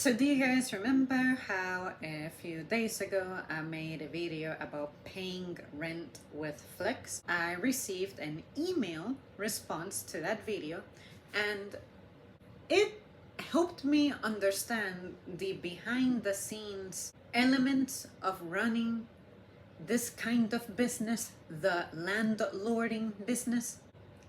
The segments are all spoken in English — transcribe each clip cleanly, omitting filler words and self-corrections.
So do you guys remember how a few days ago I made a video about paying rent with Flex? I received an email response to that video and it helped me understand the behind the scenes elements of running this kind of business, the landlording business.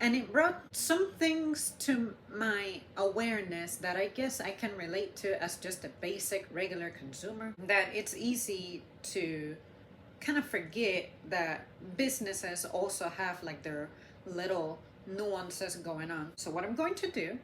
And it brought some things to my awareness that I guess I can relate to as just a basic regular consumer. That it's easy to kind of forget that businesses also have like their little nuances going on. So, what I'm going to do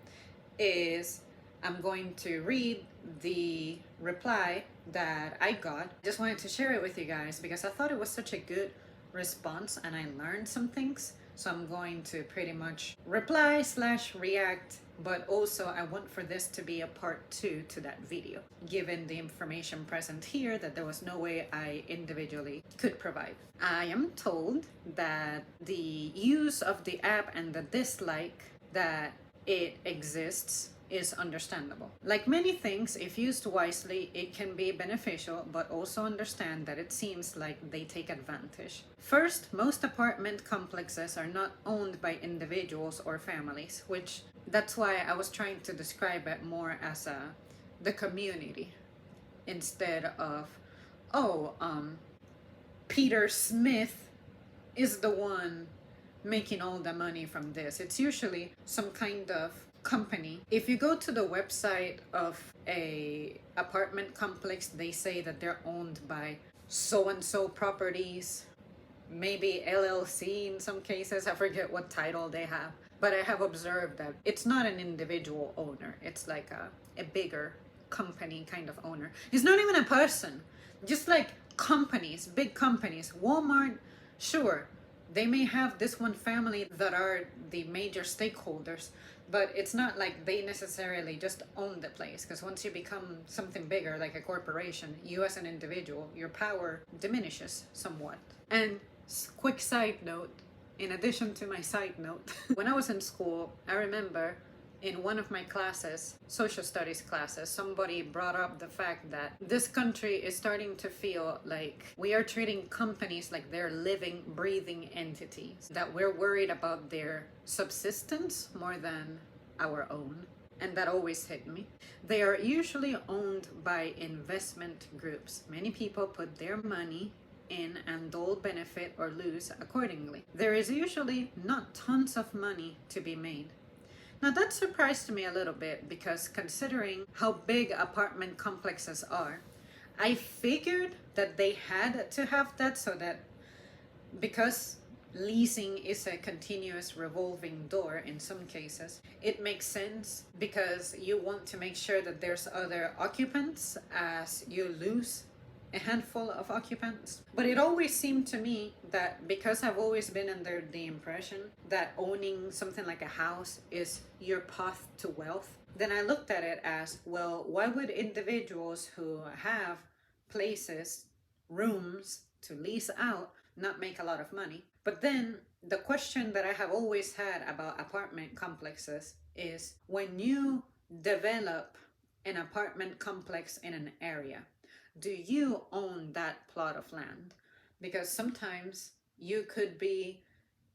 is I'm going to read the reply that I got. Just wanted to share it with you guys because I thought it was such a good response and I learned some things. So I'm going to pretty much reply slash react, but also I want for this to be a part 2 to that video, given the information present here that there was no way I individually could provide. I am told that the use of the app and the dislike that it exists is understandable. Like many things, if used wisely, it can be beneficial, but also understand that it seems like they take advantage. First, most apartment complexes are not owned by individuals or families, which that's why I was trying to describe it more as the community instead of, oh, Peter Smith is the one making all the money from this. It's usually some kind of company. If you go to the website of a apartment complex, they say that they're owned by so and so properties, maybe LLC in some cases. I forget what title they have, but I have observed that it's not an individual owner. It's like a bigger company kind of owner. It's not even a person. Just like companies, big companies, Walmart, sure, they may have this one family that are the major stakeholders, but it's not like they necessarily just own the place, because once you become something bigger like a corporation, you as an individual, your power diminishes somewhat. And quick side note, in addition to my side note, when I was in school, I remember in one of my classes, social studies classes, somebody brought up the fact that this country is starting to feel like we are treating companies like they're living, breathing entities, that we're worried about their subsistence more than our own. And that always hit me. They are usually owned by investment groups. Many people put their money in and they'll benefit or lose accordingly. There is usually not tons of money to be made. Now that surprised me a little bit because considering how big apartment complexes are, I figured that they had to have that so that because leasing is a continuous revolving door in some cases, it makes sense because you want to make sure that there's other occupants as you lose a handful of occupants. But it always seemed to me that because I've always been under the impression that owning something like a house is your path to wealth, then I looked at it as, well, why would individuals who have places, rooms to lease out, not make a lot of money? But then the question that I have always had about apartment complexes is, when you develop an apartment complex in an area, do you own that plot of land? Because sometimes you could be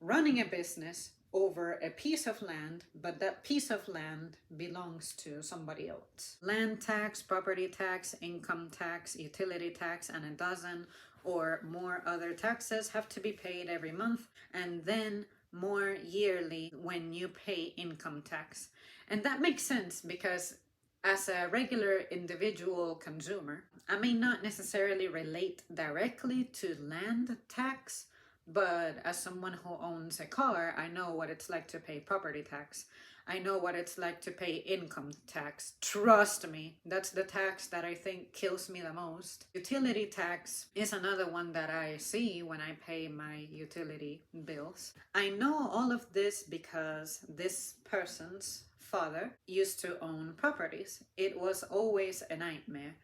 running a business over a piece of land, but that piece of land belongs to somebody else. Land tax, property tax, income tax, utility tax, and a dozen or more other taxes have to be paid every month, and then more yearly when you pay income tax. And that makes sense because as a regular individual consumer, I may not necessarily relate directly to land tax, but as someone who owns a car, I know what it's like to pay property tax. I know what it's like to pay income tax. Trust me, that's the tax that I think kills me the most. Utility tax is another one that I see when I pay my utility bills. I know all of this because this person's father used to own properties. It was always a nightmare.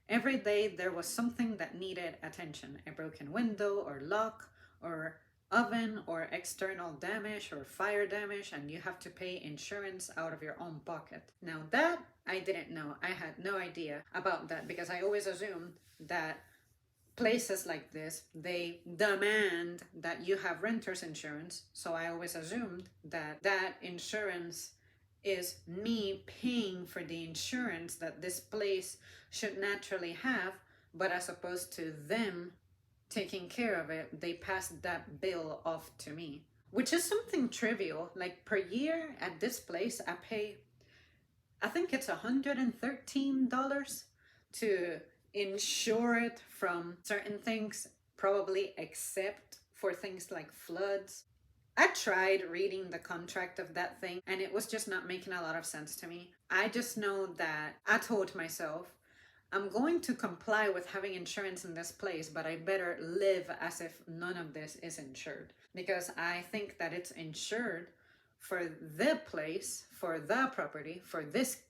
Every day there was something that needed attention, a broken window or lock or oven or external damage or fire damage, and you have to pay insurance out of your own pocket. Now that I didn't know. I had no idea about that because I always assumed that places like this, they demand that you have renter's insurance. So I always assumed that that insurance is me paying for the insurance that this place should naturally have, but as opposed to them taking care of it, they passed that bill off to me, which is something trivial. Like per year at this place, I pay, I think it's $113 to insure it from certain things, probably except for things like floods. I tried reading the contract of that thing and it was just not making a lot of sense to me. I just know that I told myself, I'm going to comply with having insurance in this place, but I better live as if none of this is insured. Because I think that it's insured for the place, for the property, for this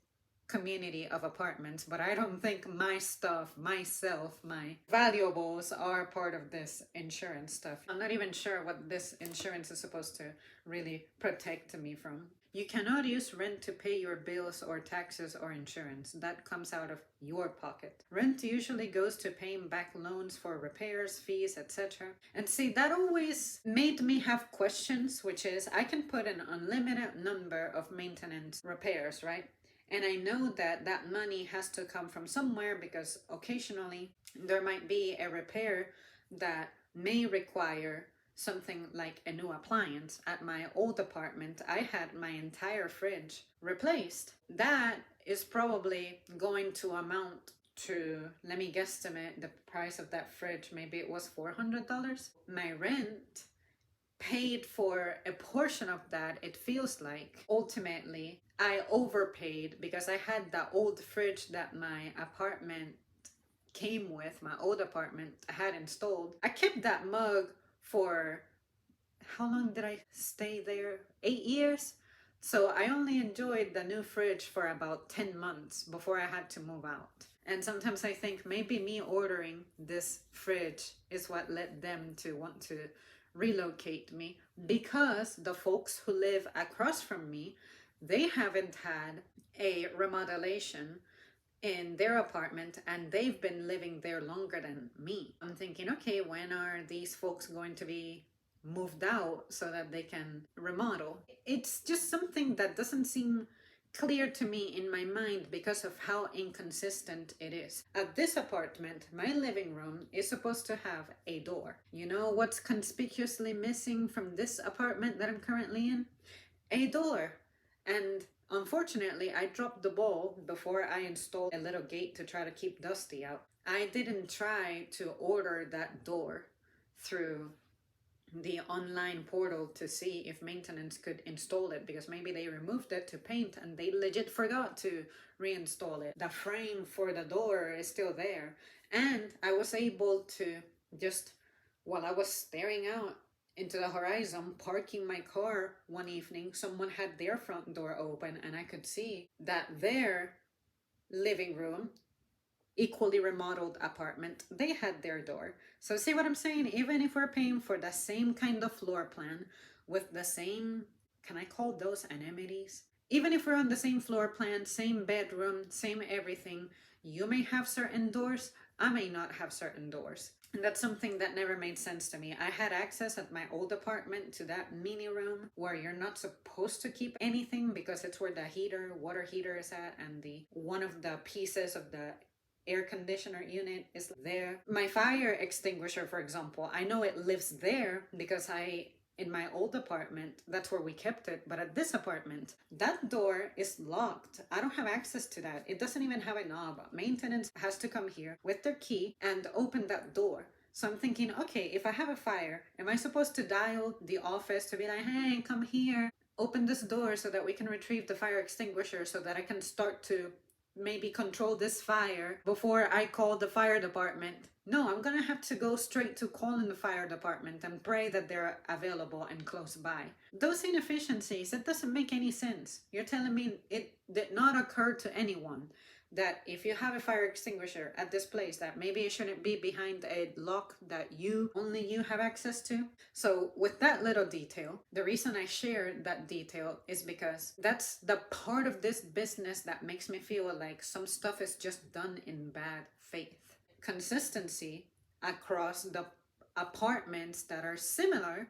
community of apartments, but I don't think my stuff, myself, my valuables are part of this insurance stuff. I'm not even sure what this insurance is supposed to really protect me from. You cannot use rent to pay your bills or taxes or insurance. That comes out of your pocket. Rent usually goes to paying back loans for repairs, fees, etc. And see, that always made me have questions, which is I can put an unlimited number of maintenance repairs, right? And I know that that money has to come from somewhere because occasionally there might be a repair that may require something like a new appliance. At my old apartment, I had my entire fridge replaced. That is probably going to amount to, let me guesstimate the price of that fridge. Maybe it was $400. My rent paid for a portion of that, it feels like. Ultimately, I overpaid because I had that old fridge that my apartment came with, my old apartment had installed. I kept that mug for, how long did I stay there? 8 years? So I only enjoyed the new fridge for about 10 months before I had to move out. And sometimes I think maybe me ordering this fridge is what led them to want to relocate me, because the folks who live across from me, they haven't had a remodelation in their apartment and they've been living there longer than me. I'm thinking, okay, when are these folks going to be moved out so that they can remodel? It's just something that doesn't seem clear to me in my mind because of how inconsistent it is. At this apartment, my living room is supposed to have a door. You know what's conspicuously missing from this apartment that I'm currently in? A door. And unfortunately, I dropped the ball before I installed a little gate to try to keep Dusty out. I didn't try to order that door through the online portal to see if maintenance could install it, because maybe they removed it to paint and they legit forgot to reinstall it. The frame for the door is still there, and I was able to just, while I was staring out into the horizon, parking my car one evening, someone had their front door open and I could see that their living room, equally remodeled apartment, they had their door. So see what I'm saying? Even if we're paying for the same kind of floor plan with the same, can I call those amenities? Even if we're on the same floor plan, same bedroom, same everything, you may have certain doors, I may not have certain doors. And that's something that never made sense to me. I had access at my old apartment to that mini room where you're not supposed to keep anything because it's where the water heater is at, and the one of the pieces of the air conditioner unit is there. My fire extinguisher, for example, I know it lives there because in my old apartment, that's where we kept it. But at this apartment, that door is locked. I don't have access to that. It doesn't even have a knob. Maintenance has to come here with their key and open that door. So I'm thinking, okay, if I have a fire, am I supposed to dial the office to be like, hey, come here, open this door so that we can retrieve the fire extinguisher so that I can start to maybe control this fire before I call the fire department? No, I'm gonna have to go straight to calling the fire department and pray that they're available and close by. Those inefficiencies, it doesn't make any sense. You're telling me it did not occur to anyone that if you have a fire extinguisher at this place, that maybe it shouldn't be behind a lock that only you have access to. So with that little detail, the reason I shared that detail is because that's the part of this business that makes me feel like some stuff is just done in bad faith. Consistency across the apartments that are similar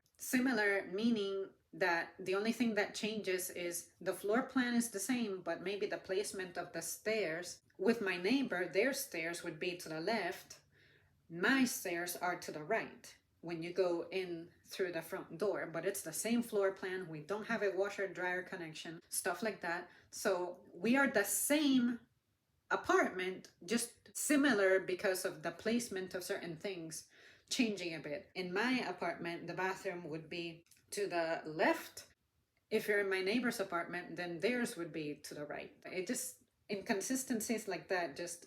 meaning that the only thing that changes is the floor plan is the same, but maybe the placement of the stairs. With my neighbor, their stairs would be to the left, my stairs are to the right when you go in through the front door, but it's the same floor plan. We don't have a washer dryer connection, stuff like that. So we are the same apartment, just similar because of the placement of certain things changing a bit. In my apartment, the bathroom would be to the left. If you're in my neighbor's apartment, then theirs would be to the right. It just, inconsistencies like that just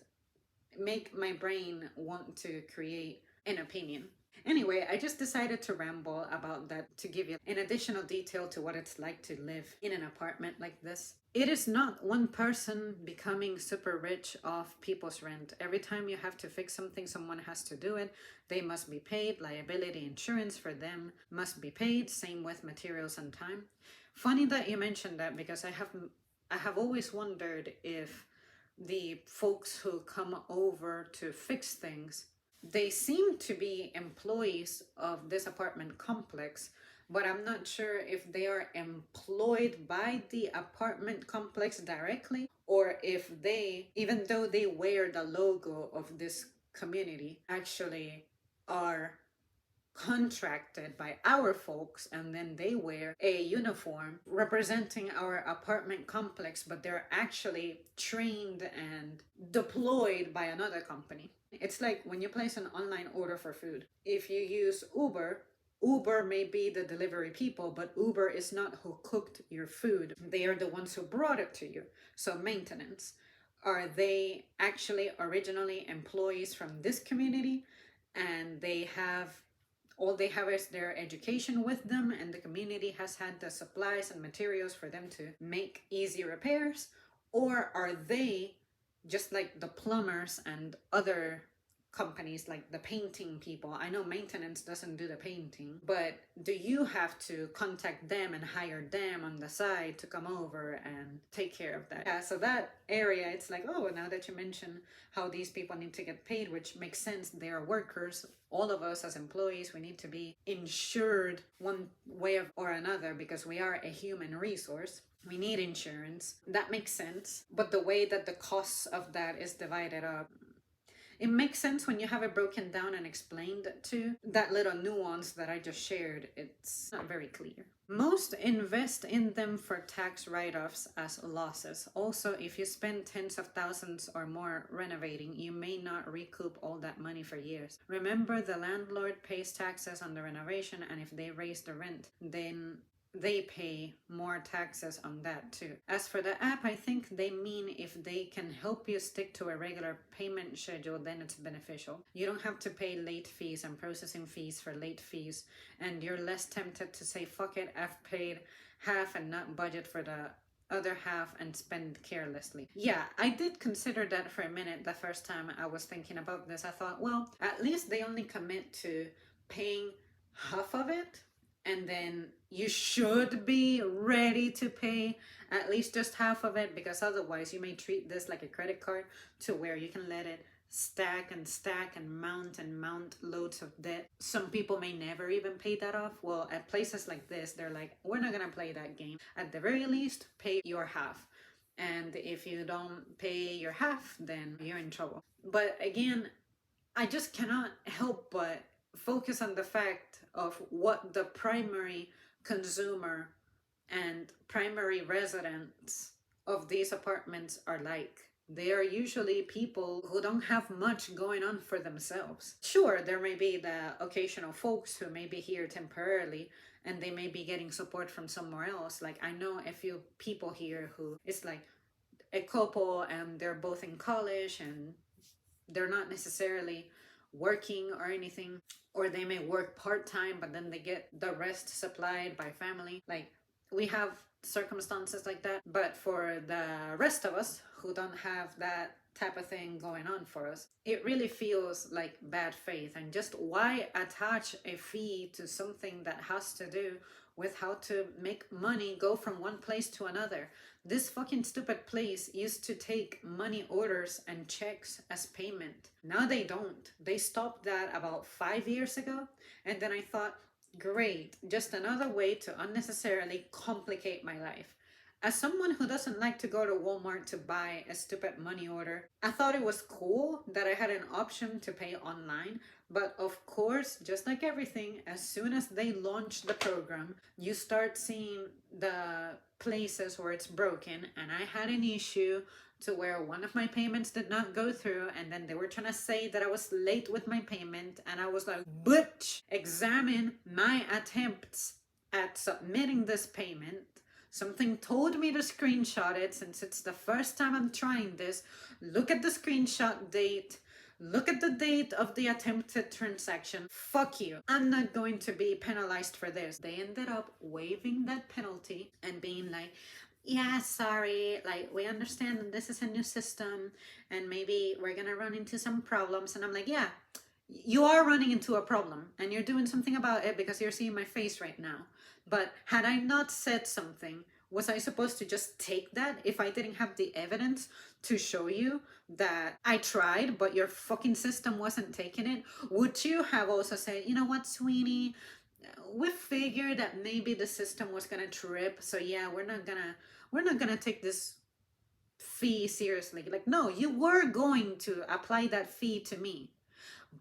make my brain want to create an opinion. Anyway, I just decided to ramble about that to give you an additional detail to what it's like to live in an apartment like this. It is not one person becoming super rich off people's rent. Every time you have to fix something, someone has to do it. They must be paid. Liability insurance for them must be paid. Same with materials and time. Funny that you mentioned that, because I have always wondered if the folks who come over to fix things, they seem to be employees of this apartment complex, but I'm not sure if they are employed by the apartment complex directly, or if they, even though they wear the logo of this community, actually are contracted by our folks, and then they wear a uniform representing our apartment complex, but they're actually trained and deployed by another company. It's like when you place an online order for food. If you use Uber may be the delivery people, but Uber is not who cooked your food. They are the ones who brought it to you. So maintenance. Are they actually originally employees from this community, and all they have is their education with them, and the community has had the supplies and materials for them to make easy repairs? Or are they just like the plumbers and other companies, like the painting people? I know maintenance doesn't do the painting, but do you have to contact them and hire them on the side to come over and take care of that? Yeah, so that area, it's like, oh, now that you mention how these people need to get paid, which makes sense, they are workers. All of us as employees, we need to be insured one way or another, because we are a human resource. We need insurance. That makes sense. But the way that the costs of that is divided up, it makes sense when you have it broken down and explained to. That little nuance that I just shared, it's not very clear. Most invest in them for tax write-offs as losses. Also, if you spend tens of thousands or more renovating, you may not recoup all that money for years. Remember, the landlord pays taxes on the renovation, and if they raise the rent, then they pay more taxes on that too. As for the app, I think they mean if they can help you stick to a regular payment schedule, then it's beneficial. You don't have to pay late fees and processing fees for late fees, and you're less tempted to say, fuck it, I've paid half and not budget for the other half and spend carelessly. Yeah, I did consider that for a minute. The first time I was thinking about this, I thought, well, at least they only commit to paying half of it, and then you should be ready to pay at least just half of it, because otherwise you may treat this like a credit card, to where you can let it stack and mount loads of debt. Some people may never even pay that off. Well, at places like this, they're like, we're not gonna play that game. At the very least, pay your half. And if you don't pay your half, then you're in trouble. But again, I just cannot help but focus on the fact of what the primary consumer and primary residents of these apartments are like. They are usually people who don't have much going on for themselves. Sure, there may be the occasional folks who may be here temporarily, and they may be getting support from somewhere else. Like, I know a few people here who, it's like a couple, and they're both in college, and they're not necessarily working or anything, or they may work part-time, but then they get the rest supplied by family. Like, we have circumstances like that. But for the rest of us who don't have that type of thing going on for us. It really feels like bad faith. And just why attach a fee to something that has to do with how to make money go from one place to another? This fucking stupid place used to take money orders and checks as payment. Now they don't. They stopped that about 5 years ago. And then I thought, great, just another way to unnecessarily complicate my life. As someone who doesn't like to go to Walmart to buy a stupid money order, I thought it was cool that I had an option to pay online. But of course, just like everything, as soon as they launch the program, you start seeing the places where it's broken. And I had an issue to where one of my payments did not go through, and then they were trying to say that I was late with my payment, and I was like, butch, examine my attempts at submitting this payment. Something told me to screenshot it since it's the first time I'm trying this. Look at the screenshot date. Look at the date of the attempted transaction. Fuck you. I'm not going to be penalized for this. They ended up waiving that penalty and being like, yeah, sorry, like, we understand that this is a new system and maybe we're gonna run into some problems. And I'm like, yeah, you are running into a problem and you're doing something about it because you're seeing my face right now. But had I not said something, was I supposed to just take that if I didn't have the evidence to show you that I tried, but your fucking system wasn't taking it? Would you have also said, you know what, Sweeney, we figured that maybe the system was gonna trip, so yeah, we're not gonna take this fee seriously. Like, no, you were going to apply that fee to me.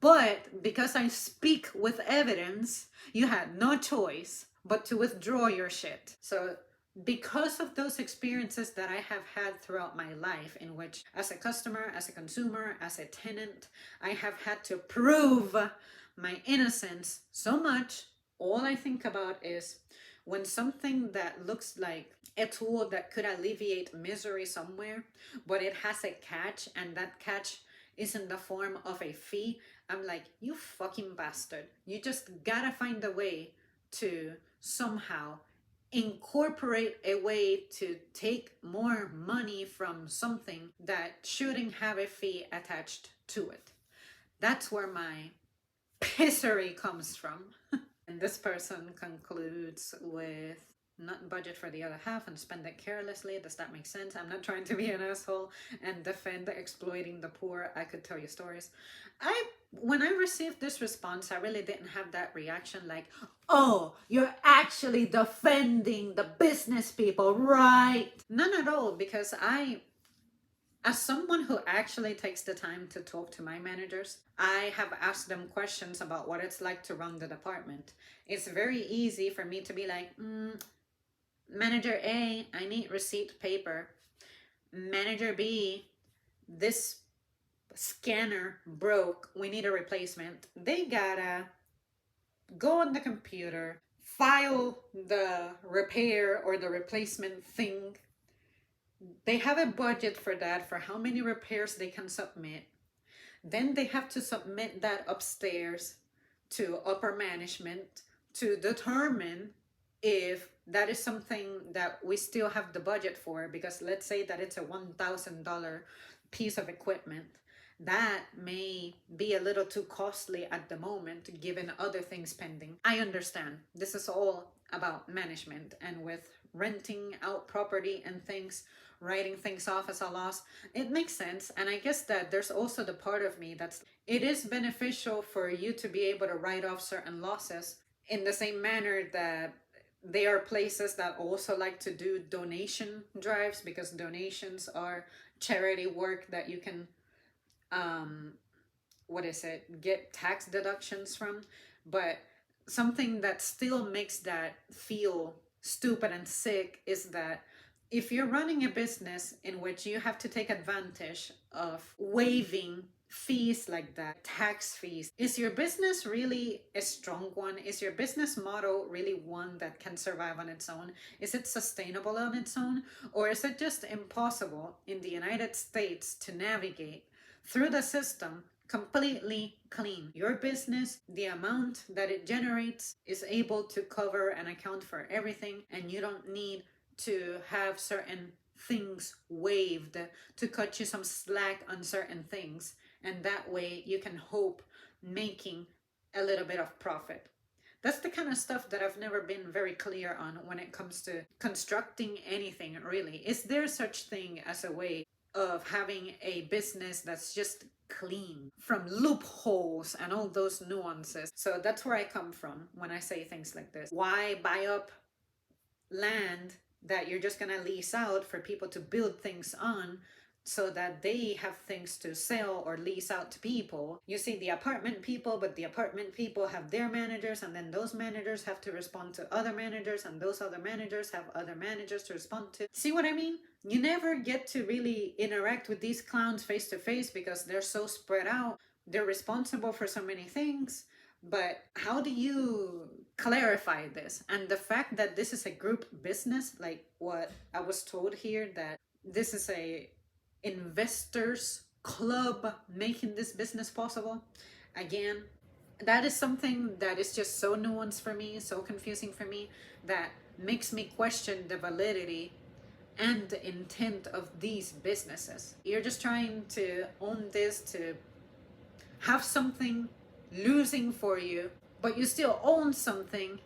But because I speak with evidence, you had no choice but to withdraw your shit. So because of those experiences that I have had throughout my life, in which as a customer, as a consumer, as a tenant, I have had to prove my innocence so much, all I think about is when something that looks like a tool that could alleviate misery somewhere, but it has a catch, and that catch is in the form of a fee, I'm like, you fucking bastard. You just gotta find a way to somehow incorporate a way to take more money from something that shouldn't have a fee attached to it. That's where my pissery comes from. And this person concludes with, not budget for the other half and spend it carelessly. Does that make sense? I'm not trying to be an asshole and defend exploiting the poor. I could tell you stories. When I received this response, I really didn't have that reaction like, oh, you're actually defending the business people, right? None at all, because as someone who actually takes the time to talk to my managers, I have asked them questions about what it's like to run the department. It's very easy for me to be like, Manager A, I need receipt paper. Manager B, this scanner broke. We need a replacement. They gotta go on the computer, file the repair or the replacement thing. They have a budget for that, for how many repairs they can submit. Then they have to submit that upstairs to upper management to determine if that is something that we still have the budget for. Because let's say that it's a $1,000 piece of equipment. That may be a little too costly at the moment given other things pending. I understand. This is all about management, and with renting out property and things, writing things off as a loss, it makes sense. And I guess that there's also the part of me that's, it is beneficial for you to be able to write off certain losses in the same manner that there are places that also like to do donation drives, because donations are charity work that you can get tax deductions from. But something that still makes that feel stupid and sick is that if you're running a business in which you have to take advantage of waiving fees like that, tax fees, is your business really a strong one? Is your business model really one that can survive on its own? Is it sustainable on its own? Or is it just impossible in the United States to navigate through the system completely clean? Your business, the amount that it generates, is able to cover and account for everything, and you don't need to have certain things waived to cut you some slack on certain things, and that way you can hope making a little bit of profit. That's the kind of stuff that I've never been very clear on when it comes to constructing anything, really. Is there such thing as a way of having a business that's just clean from loopholes and all those nuances? So that's where I come from when I say things like this. Why buy up land that you're just going to lease out for people to build things on so that they have things to sell or lease out to people? You see the apartment people, but the apartment people have their managers, and then those managers have to respond to other managers, and those other managers have other managers to respond to. See what I mean? You never get to really interact with these clowns face to face because they're so spread out. They're responsible for so many things. But how do you clarify this? And the fact that this is a group business, like what I was told here, that this is a investors club making this business possible, again, that is something that is just so nuanced for me, so confusing for me, that makes me question the validity and the intent of these businesses. You're just trying to own this to have something losing for you, but you still own something,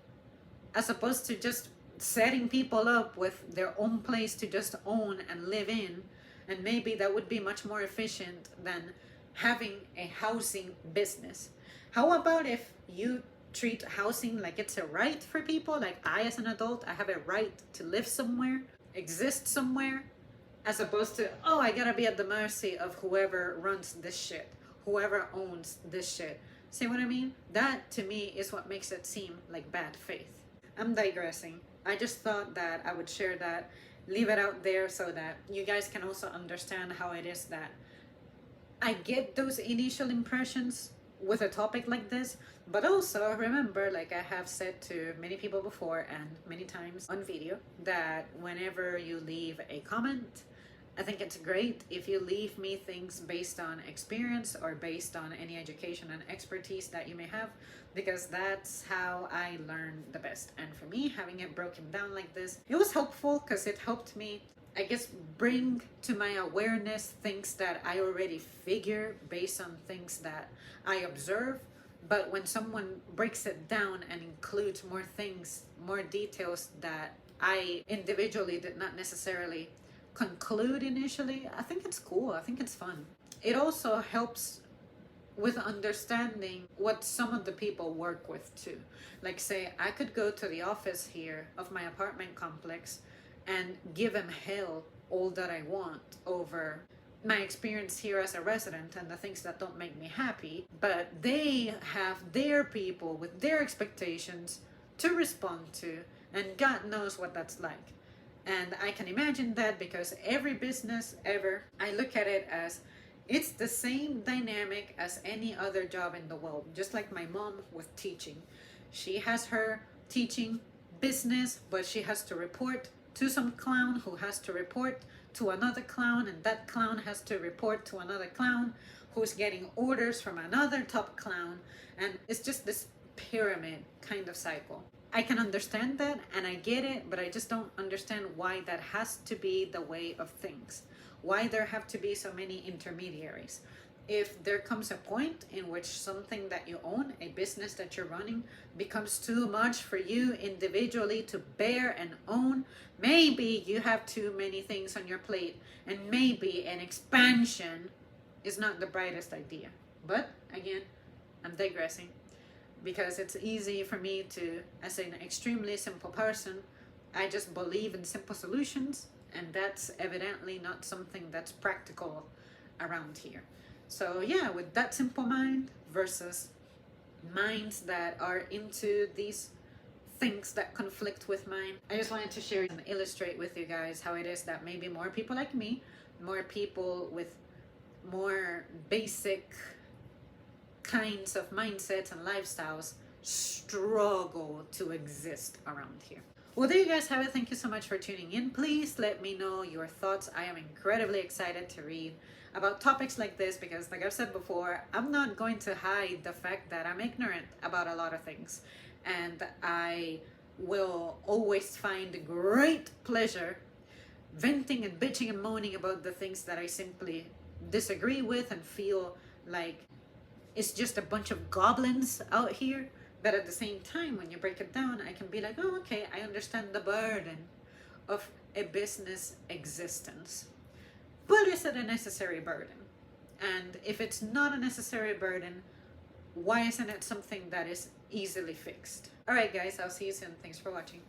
as opposed to just setting people up with their own place to just own and live in. And maybe that would be much more efficient than having a housing business. How about if you treat housing like it's a right for people? Like, I as an adult, I have a right to live somewhere, exist somewhere, as opposed to, oh, I gotta be at the mercy of whoever runs this shit, whoever owns this shit. See what I mean? That to me is what makes it seem like bad faith. I'm digressing. I just thought that I would share that, leave it out there so that you guys can also understand how it is that I get those initial impressions with a topic like this. But also remember, like I have said to many people before and many times on video, that whenever you leave a comment, I think it's great if you leave me things based on experience or based on any education and expertise that you may have, because that's how I learn the best. And for me, having it broken down like this, it was helpful because it helped me, I guess, bring to my awareness things that I already figure based on things that I observe. But when someone breaks it down and includes more things, more details that I individually did not necessarily conclude initially, I think it's cool. I think it's fun. It also helps with understanding what some of the people work with too. Like, say I could go to the office here of my apartment complex and give them hell all that I want over my experience here as a resident and the things that don't make me happy, but they have their people with their expectations to respond to, and God knows what that's like. And I can imagine that because every business ever, I look at it as it's the same dynamic as any other job in the world. Just like my mom with teaching. She has her teaching business, but she has to report to some clown who has to report to another clown, and that clown has to report to another clown who's getting orders from another top clown. And it's just this pyramid kind of cycle. I can understand that and I get it, but I just don't understand why that has to be the way of things. Why there have to be so many intermediaries. If there comes a point in which something that you own, a business that you're running, becomes too much for you individually to bear and own, maybe you have too many things on your plate, and maybe an expansion is not the brightest idea. But again, I'm digressing, because it's easy for me to, as an extremely simple person, I just believe in simple solutions, and that's evidently not something that's practical around here. So yeah, with that simple mind versus minds that are into these things that conflict with mine, I just wanted to share and illustrate with you guys how it is that maybe more people like me, more people with more basic kinds of mindsets and lifestyles struggle to exist around here. Well, there you guys have it. Thank you so much for tuning in. Please let me know your thoughts. I am incredibly excited to read about topics like this because, like I've said before, I'm not going to hide the fact that I'm ignorant about a lot of things, and I will always find great pleasure venting and bitching and moaning about the things that I simply disagree with and feel like it's just a bunch of goblins out here. But at the same time, when you break it down, I can be like, oh, okay, I understand the burden of a business existence. But is it a necessary burden? And if it's not a necessary burden, why isn't it something that is easily fixed? All right, guys, I'll see you soon. Thanks for watching.